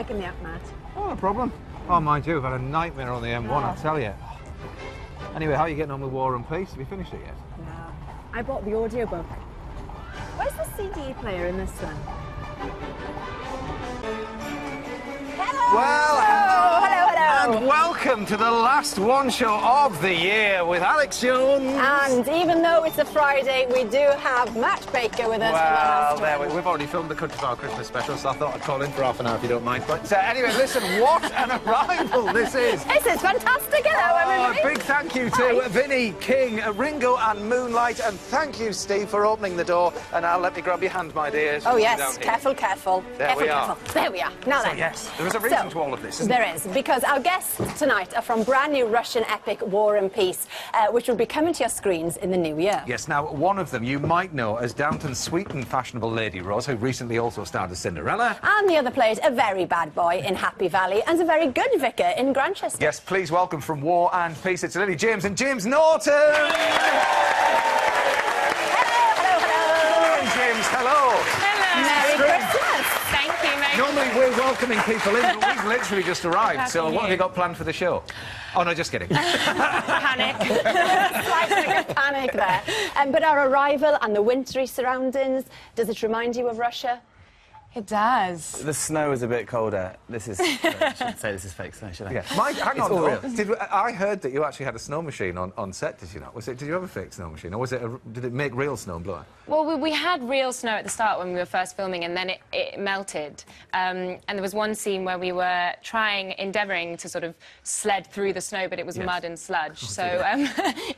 picking me up, Matt. Oh, no problem. Oh, mind you, I've had a nightmare on the M1, I'll tell you. Anyway, how are you getting on with War and Peace? Have you finished it yet? No. I bought the audiobook. Where's the CD player in this one? Hello! Well, hello, hello. And welcome to the last one show of the year with Alex Jones. And even though it's a Friday, we do have Matt Baker with us. Well, there we've already filmed the Country Bar Christmas special, so I thought I'd call in for half an hour if you don't mind. But anyway, listen, what an arrival this is. This is fantastic. Hello, everybody. Big thank you to Vinnie, King, Ringo and Moonlight, and thank you, Steve, for opening the door. And now let me grab your hand, my dears. Oh, yes, careful, careful. There we are. There we are. Now then. Yes, there is a reason to all of this, isn't there is, because our guests tonight are from brand new Russian epic War and Peace, which will be coming to your screens in the new year. Yes, now, one of them you might know as Downton's sweet and fashionable Lady Rose, who recently also starred as Cinderella. And the other played a very bad boy in Happy Valley and a very good vicar in Grantchester. Yes, please welcome from War and Peace, it's Lily James and James Norton! Hello. James, hello! Merry Christmas! Thank you, Merry Normally we're welcoming people in, but we've literally just arrived, so what have you got planned for the show? Oh, no, just kidding. Panic. Slight bit of panic there. But our arrival and the wintry surroundings, does it remind you of Russia? It does. The snow is a bit colder. This is... I shouldn't say this is fake snow, should I? Yeah. Mike, hang on, all though. real. I heard that you actually had a snow machine on set, did you not? Did you have a fake snow machine, or did it make real snow and blow it? Well, we had real snow at the start when we were first filming, and then it melted. And there was one scene where we were endeavouring to sort of sled through the snow, but it was mud and sludge. So,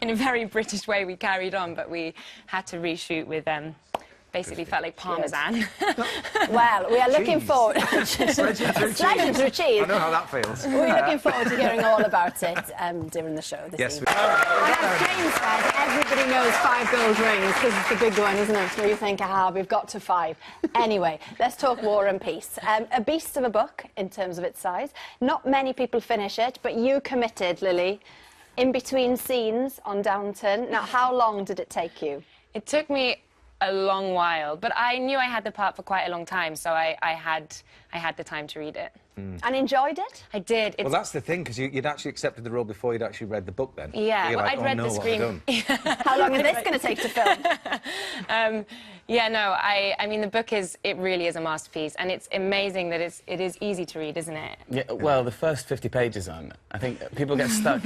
in a very British way, we carried on, but we had to reshoot with... basically felt like Parmesan. Well, we are looking forward... Sledging through cheese. I know how that feels. We're looking forward to hearing all about it during the show this evening. As James said, everybody knows 5 gold rings, because it's the big one, isn't it? Where you think, we've got to 5. Anyway, let's talk War and Peace. A beast of a book in terms of its size. Not many people finish it, but you committed, Lily, in between scenes on Downton. Now, how long did it take you? It took me a long while, but I knew I had the part for quite a long time, so I had the time to read it. And enjoyed it? I did. Well, that's the thing, because you'd actually accepted the role before you'd actually read the book then. Yeah, well, like, I'd read the screen. How long is this going to take to film? Yeah, no, I mean, the book it really is a masterpiece, and it's amazing that it is easy to read, isn't it? Yeah, well, the first 50 pages on, I think people get stuck.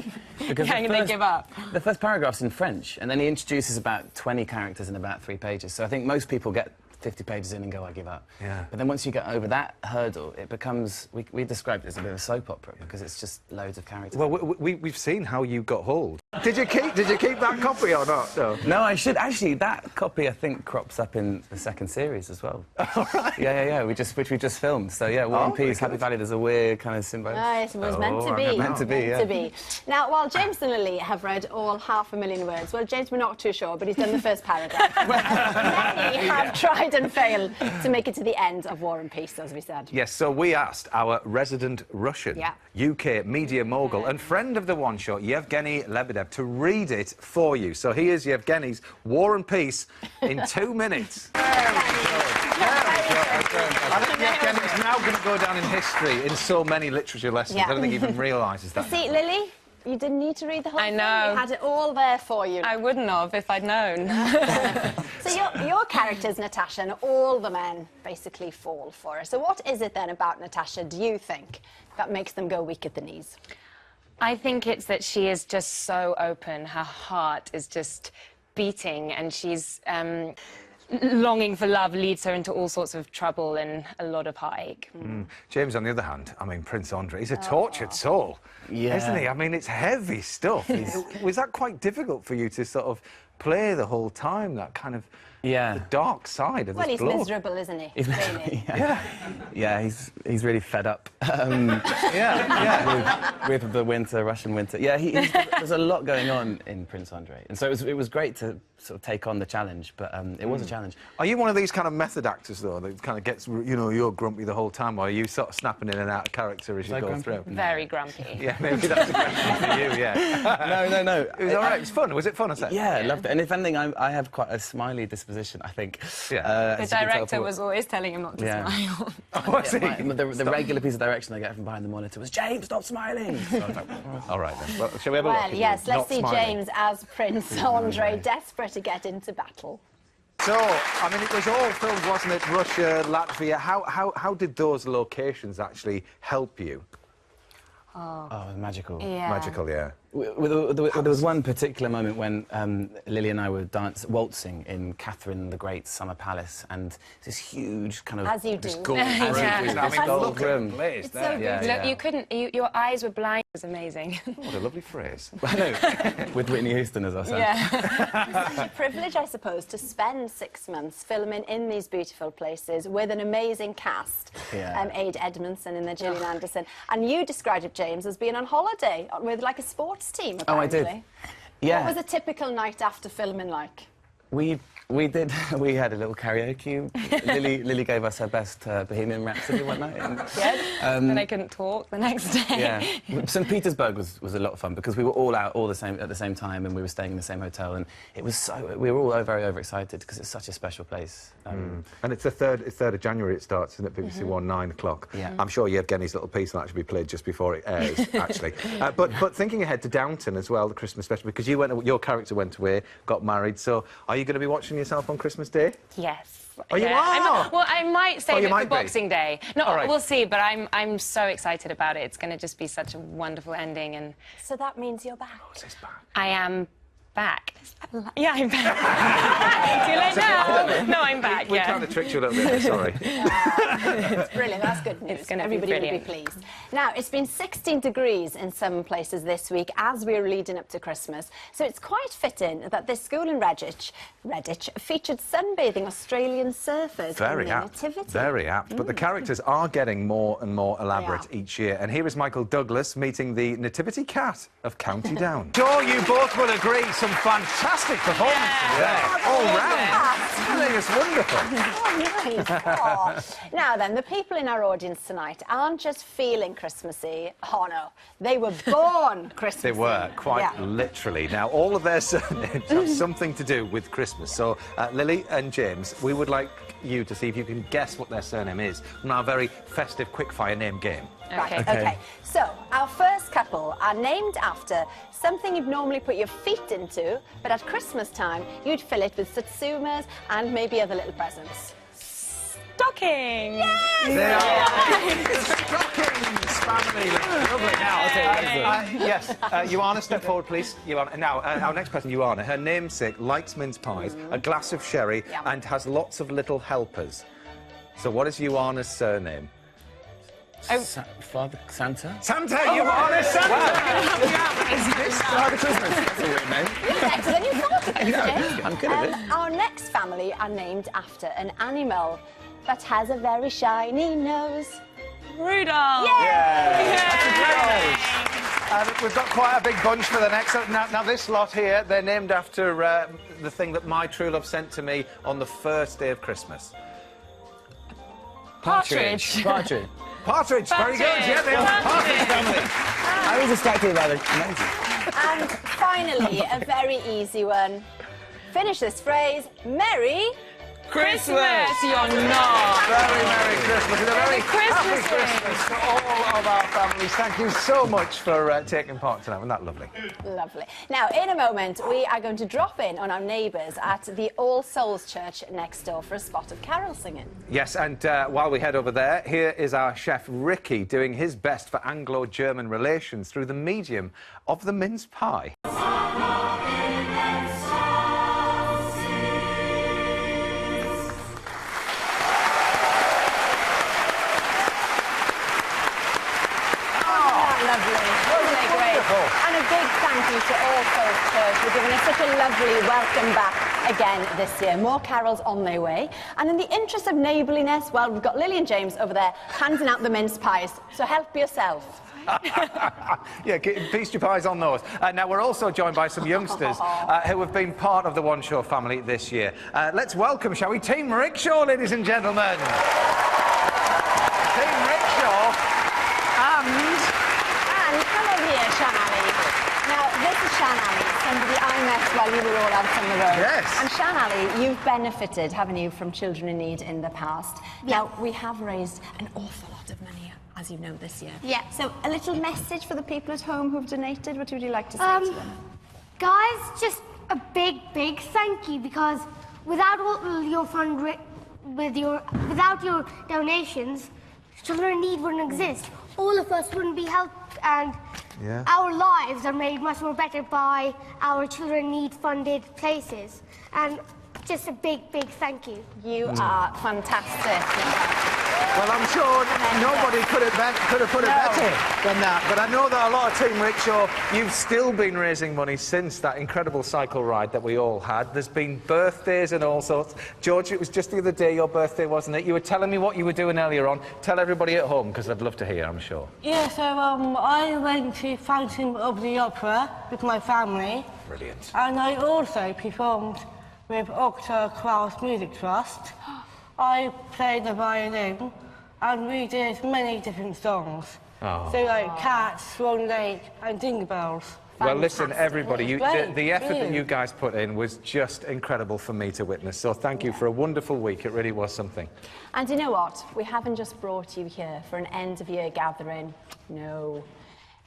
Because they give up. The first paragraph's in French, and then he introduces about 20 characters in about 3 pages. So I think most people get 50 pages in and go, I give up. Yeah. But then once you get over that hurdle, it becomes... We described it as a bit of a soap opera, because it's just loads of characters. Well, we've seen how you got hold. Did you keep that copy or not? No. No, I should. Actually, that copy, I think, crops up in the second series as well. All right. Yeah, which we just filmed. So, yeah, War and Peace, Happy Valley, there's a weird kind of symbiosis. Nice, it was meant to be. Meant to be. Now, while James and Lily have read all 500,000 words, well, James, we're not too sure, but he's done the first paragraph. Many have tried and failed to make it to the end of War and Peace, as we said. Yes, so we asked our resident Russian, UK media mogul and friend of the One Show, Yevgeny Lebedev, to read it for you. So here's Yevgeny's War and Peace in 2 minutes. I think Yevgeny's now going to go down in history in so many literature lessons. I don't think he even realises that. See, Lily, you didn't need to read the whole thing. I know. We had it all there for you. I wouldn't have if I'd known. So your character's Natasha, and all the men basically fall for her. So what is it then about Natasha, do you think, that makes them go weak at the knees? I think it's that she is just so open. Her heart is just beating, and she's... longing for love leads her into all sorts of trouble and a lot of heartache. James, on the other hand, I mean, Prince Andrei, he's a tortured soul, isn't he? I mean, it's heavy stuff. Was that quite difficult for you to sort of play the whole time, that kind of the dark side of this bloke? Well, he's miserable, isn't he? Really? Yeah, he's really fed up. With the Russian winter. Yeah, there's a lot going on in Prince Andrei, and so it was great to sort of take on the challenge, but it was a challenge. Are you one of these kind of method actors, though, that kind of gets, you know, you're grumpy the whole time, or are you sort of snapping in and out of character as you go through? Very grumpy. Yeah, maybe that's a question for you, yeah. No. It was all right, it was fun. Was it fun, I said? Yeah, I loved it. And if anything, I have quite a smiley disposition, I think. Yeah. The director was always telling him not to smile. Oh, was he? The regular piece of direction I get from behind the monitor was, James, stop smiling! So I was like, all right, then. Well, shall we have a look? Well, yes, let's see James as Prince Andre, desperate to get into battle. So, I mean, it was all filmed, wasn't it? Russia, Latvia. How did those locations actually help you? oh, magical. Yeah. Magical, yeah. There was one particular moment when Lily and I were waltzing in Catherine the Great's summer palace, and this huge kind of... As you do. Gold room. Yeah. I mean, look at the place It's there. so Yeah, Look, yeah. you couldn't. Your eyes were blind. It was amazing. What a lovely phrase. I know, with Whitney Houston as our son. Yeah. It's a privilege, I suppose, to spend 6 months filming in these beautiful places with an amazing cast. Yeah. Ade Edmondson and the Gillian Anderson. And you described it, James, as being on holiday with like a sports team, Oh, I apparently. did. Yeah. What was a typical night after filming like? We did. We had a little karaoke. Lily gave us her best Bohemian Rhapsody one night. And, Then I couldn't talk the next day. yeah. St. Petersburg was a lot of fun because we were all out at the same time, and we were staying in the same hotel, and it was we were all very overexcited because it's such a special place. And it's the 3rd of January it starts, isn't it? BBC One, 9 o'clock. Yeah. I'm sure Yevgeny's little piece will actually be played just before it airs, actually. But thinking ahead to Downton as well, the Christmas special, because your character went away, got married, so are you going to be watching yourself on Christmas Day? Yes. Oh, you are? I might save you it might for be. Boxing Day. No, All right. we'll see. But I'm so excited about it. It's going to just be such a wonderful ending, and So that means you're back. What's this back? I am back. Yeah, I'm back. Too late now. No, I'm back. We Yeah. kind of tricked you a little bit, sorry. It's brilliant. That's good news. It's gonna be Everybody will be brilliant. pleased. Now, it's been 16 degrees in some places this week as we're leading up to Christmas. So it's quite fitting that this school in Redditch featured sunbathing Australian surfers Very in their apt. nativity. Very apt. But the characters are getting more and more elaborate each year. And here is Michael Douglas meeting the nativity cat of County Down. Sure, you both will agree, some fantastic performances there. All round. I think it's wonderful. Oh, nice. Oh. Now then, the people in our audience tonight aren't just feeling Christmassy. Oh, no. They were born Christmassy. They were, quite literally. Now, all of their surnames have something to do with Christmas. So, Lily and James, we would like you to see if you can guess what their surname is on our very festive quickfire name game. Right, okay. So, our first couple are named after something you'd normally put your feet into, but at Christmas time, you'd fill it with satsumas and maybe other little presents. Stocking. They are the Stockings family. Lovely. Now, yes, Joanna, step forward, please. Joanna. Now, our next person, Joanna, her namesake likes mince pies, a glass of sherry, and has lots of little helpers. So what is Joanna's surname? Father Santa? Santa! Joanna Santa! Father Christmas. That's a weird name. You're better than you thought, James. I'm good at it. Our next family are named after an animal that has a very shiny nose. Rudolph. We've got quite a big bunch for the next. Now this lot here, they're named after the thing that my true love sent to me on the first day of Christmas. Partridge. Partridge. Partridge, very good. Yeah, they are the Partridge family. I was distracted by the amazing. And finally, a very easy one. Finish this phrase, Merry Christmas. You're not. Very Merry Christmas and a very happy Christmas Christmas to all of our families. Thank you so much for taking part tonight. Wasn't that lovely? Lovely. Now, in a moment, we are going to drop in on our neighbours at the All Souls Church next door for a spot of carol singing. Yes, and while we head over there, here is our chef Ricky doing his best for Anglo-German relations through the medium of the mince pie. And a big thank you to All Souls Church for giving us such a lovely welcome back again this year. More carols on their way. And in the interest of neighbourliness, well, we've got Lily and James over there handing out the mince pies. So help yourself. Yeah, pastry pies on those. Now, we're also joined by some youngsters who have been part of the One Show family this year. Let's welcome, shall we, Team Rickshaw, ladies and gentlemen. Team Rickshaw and hello here, Shanali. Now, this is Shanali, somebody I met while you were all out on the road. Yes. And Shanali, you've benefited, haven't you, from children in need in the past? Yeah. Now, we have raised an awful lot of money, as you know, this year. Yeah. So, a little message for the people at home who've donated. What would you like to say to them? Guys, just a big thank you, because without all your without your donations, children in need wouldn't exist. All of us wouldn't be helped, and our lives are made much more better by our children in need funded places. And just a big thank you. You are fantastic. well, I'm sure nobody could have put it better than that. But I know that a lot of Team Rickshaw, you've still been raising money since that incredible cycle ride that we all had. There's been birthdays and all sorts. George, it was just the other day your birthday, wasn't it? You were telling me what you were doing earlier on. Tell everybody at home, because I'd love to hear, I'm sure. Yeah, so I went to Phantom of the Opera with my family. Brilliant. And I also performed with Octa Kraus Music Trust. I played the violin, and we did many different songs. Oh. So like Cats, Swan Lake, and Jingle Bells. Well, listen, everybody, the effort that Brilliant. you guys put in was just incredible for me to witness. So thank you for a wonderful week. It really was something. And you know what? We haven't just brought you here for an end-of-year gathering. No.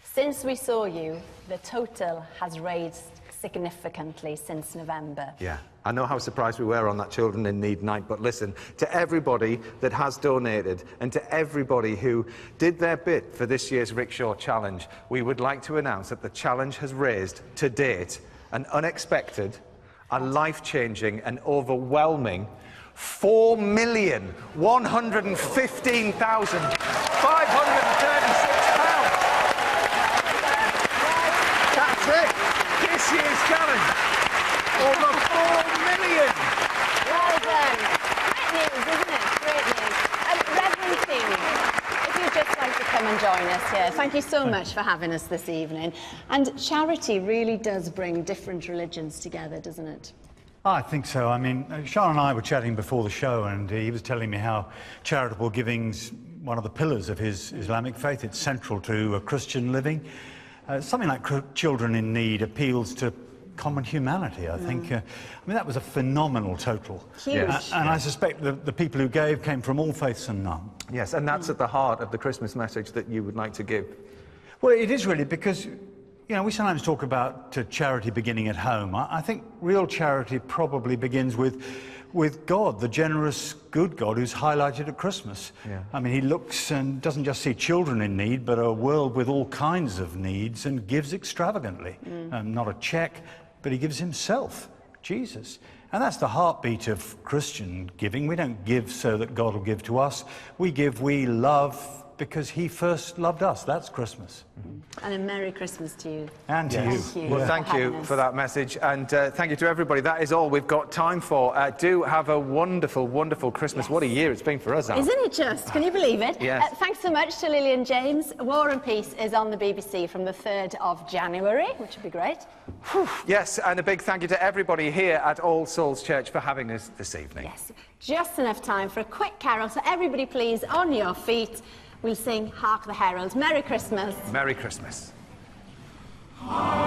Since we saw you, the total has raised significantly since November. Yeah, I know how surprised we were on that Children in Need night, but listen, to everybody that has donated and to everybody who did their bit for this year's Rickshaw Challenge, we would like to announce that the challenge has raised, to date, an unexpected, a life-changing and overwhelming £4,115,536. That's it! This year's challenge! Over 4 million! Well done. Great news, isn't it? Great news. Reverend Team, if you'd just like to come and join us here, thank you so much for having us this evening. And charity really does bring different religions together, doesn't it? I think so. I mean, Sean and I were chatting before the show, and he was telling me how charitable giving's one of the pillars of his Islamic faith. It's central to Christian living. Something like Children in Need appeals to common humanity, I think. I mean, that was a phenomenal total. Huge. And I suspect the people who gave came from all faiths and none. Yes, and that's at the heart of the Christmas message that you would like to give. Well, it is really, because, you know, we sometimes talk about charity beginning at home. I think real charity probably begins with God, the generous, good God who's highlighted at Christmas. Yeah. I mean, he looks and doesn't just see children in need, but a world with all kinds of needs, and gives extravagantly. Not a check, but he gives himself, Jesus. And that's the heartbeat of Christian giving. We don't give so that God will give to us. We give, we love, because he first loved us. That's Christmas. And a Merry Christmas to you. And to you. Thank you. Well, thank you for that message, and thank you to everybody. That is all we've got time for. Do have a wonderful, wonderful Christmas. What a year it's been for us, Al. Isn't it just? Can you believe it? Yes. Thanks so much to Lily and James. War and Peace is on the BBC from the 3rd of January, which would be great. Yes, and a big thank you to everybody here at All Souls Church for having us this evening. Yes. Just enough time for a quick carol, so everybody please, on your feet. We'll sing Hark the Herald. Merry Christmas. Merry Christmas. Hark